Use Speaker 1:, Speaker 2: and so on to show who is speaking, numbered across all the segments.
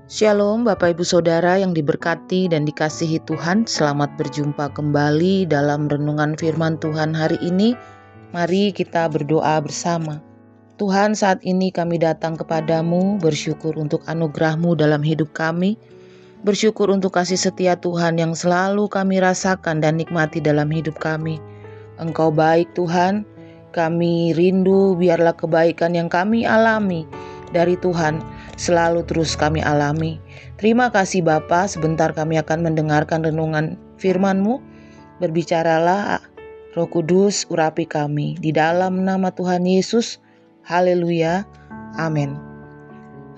Speaker 1: Shalom Bapak Ibu Saudara yang diberkati dan dikasihi Tuhan. Selamat berjumpa kembali dalam renungan firman Tuhan hari ini. Mari kita berdoa bersama. Tuhan, saat ini kami datang kepadamu, bersyukur untuk anugerah-Mu dalam hidup kami. Bersyukur untuk kasih setia Tuhan yang selalu kami rasakan dan nikmati dalam hidup kami. Engkau baik Tuhan, kami rindu biarlah kebaikan yang kami alami dari Tuhan selalu terus kami alami. Terima kasih Bapa, sebentar kami akan mendengarkan renungan firman-Mu. Berbicaralah Roh Kudus, urapi kami. Di dalam nama Tuhan Yesus, haleluya, amin.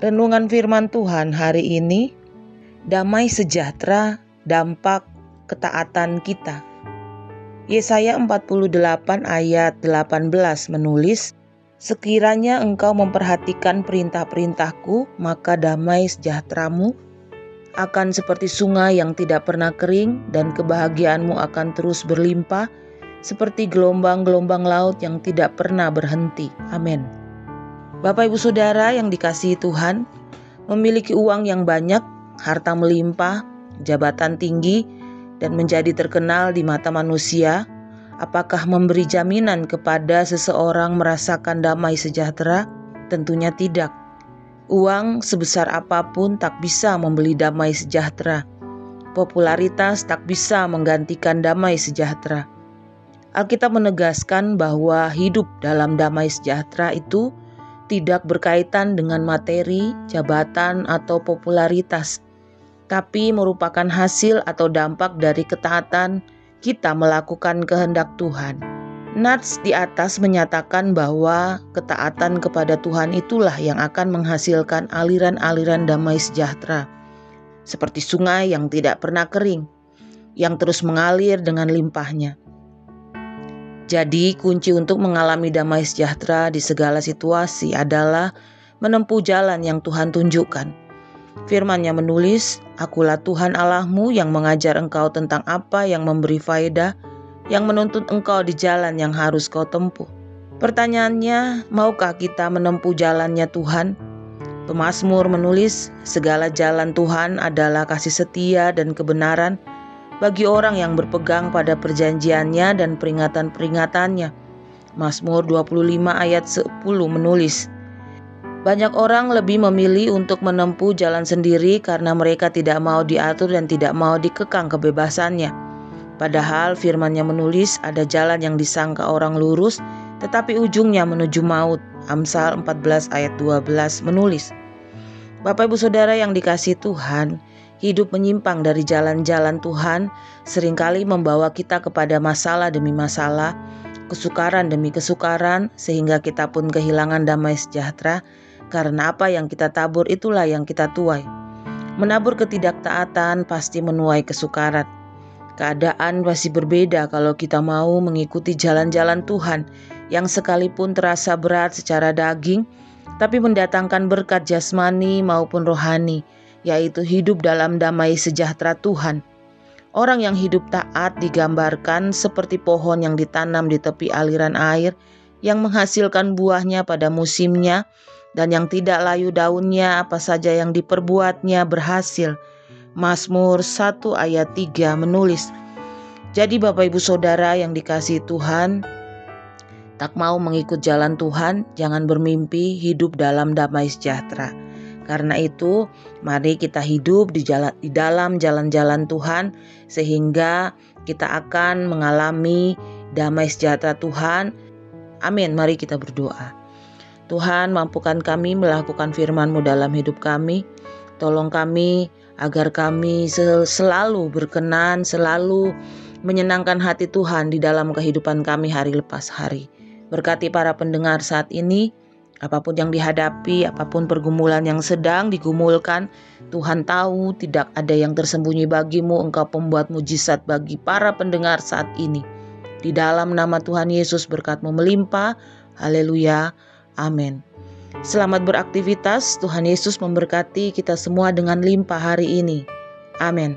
Speaker 1: Renungan firman Tuhan hari ini, damai sejahtera, dampak ketaatan kita. Yesaya 48 ayat 18 menulis, sekiranya engkau memperhatikan perintah-perintahku, maka damai sejahteramu akan seperti sungai yang tidak pernah kering, dan kebahagiaanmu akan terus berlimpah seperti gelombang-gelombang laut yang tidak pernah berhenti. Amin. Bapak Ibu Saudara yang dikasihi Tuhan, memiliki uang yang banyak, harta melimpah, jabatan tinggi, dan menjadi terkenal di mata manusia, apakah memberi jaminan kepada seseorang merasakan damai sejahtera? Tentunya tidak. Uang sebesar apapun tak bisa membeli damai sejahtera. Popularitas tak bisa menggantikan damai sejahtera. Alkitab menegaskan bahwa hidup dalam damai sejahtera itu tidak berkaitan dengan materi, jabatan, atau popularitas, tapi merupakan hasil atau dampak dari ketaatan kita melakukan kehendak Tuhan. Nats di atas menyatakan bahwa ketaatan kepada Tuhan itulah yang akan menghasilkan aliran-aliran damai sejahtera, seperti sungai yang tidak pernah kering, yang terus mengalir dengan limpahnya. Jadi kunci untuk mengalami damai sejahtera di segala situasi adalah menempuh jalan yang Tuhan tunjukkan. Firman-Nya menulis, akulah Tuhan Allahmu yang mengajar engkau tentang apa yang memberi faedah, yang menuntut engkau di jalan yang harus kau tempuh. Pertanyaannya, maukah kita menempuh jalannya Tuhan? Pemazmur menulis, segala jalan Tuhan adalah kasih setia dan kebenaran bagi orang yang berpegang pada perjanjiannya dan peringatan-peringatannya. Mazmur 25 ayat 10 menulis, banyak orang lebih memilih untuk menempuh jalan sendiri karena mereka tidak mau diatur dan tidak mau dikekang kebebasannya. Padahal firman-Nya menulis ada jalan yang disangka orang lurus tetapi ujungnya menuju maut. Amsal 14 ayat 12 menulis. Bapak Ibu Saudara yang dikasihi Tuhan, hidup menyimpang dari jalan-jalan Tuhan seringkali membawa kita kepada masalah demi masalah, kesukaran demi kesukaran, sehingga kita pun kehilangan damai sejahtera. Karena apa yang kita tabur itulah yang kita tuai. Menabur ketidaktaatan pasti menuai kesukaran. Keadaan pasti berbeda kalau kita mau mengikuti jalan-jalan Tuhan yang sekalipun terasa berat secara daging, tapi mendatangkan berkat jasmani maupun rohani, yaitu hidup dalam damai sejahtera Tuhan. Orang yang hidup taat digambarkan seperti pohon yang ditanam di tepi aliran air, yang menghasilkan buahnya pada musimnya, dan yang tidak layu daunnya, apa saja yang diperbuatnya berhasil. Mazmur 1 ayat 3 menulis. Jadi Bapak Ibu Saudara yang dikasihi Tuhan, tak mau mengikut jalan Tuhan, jangan bermimpi hidup dalam damai sejahtera. Karena itu, mari kita hidup di dalam jalan-jalan Tuhan, sehingga kita akan mengalami damai sejahtera Tuhan. Amin, mari kita berdoa. Tuhan, mampukan kami melakukan firman-Mu dalam hidup kami. Tolong kami agar kami selalu berkenan, selalu menyenangkan hati Tuhan di dalam kehidupan kami hari lepas hari. Berkati para pendengar saat ini, apapun yang dihadapi, apapun pergumulan yang sedang digumulkan, Tuhan tahu tidak ada yang tersembunyi bagimu. Engkau pembuat mujizat bagi para pendengar saat ini. Di dalam nama Tuhan Yesus berkat-Mu melimpah. Haleluya. Amin. Selamat beraktivitas. Tuhan Yesus memberkati kita semua dengan limpah hari ini. Amin.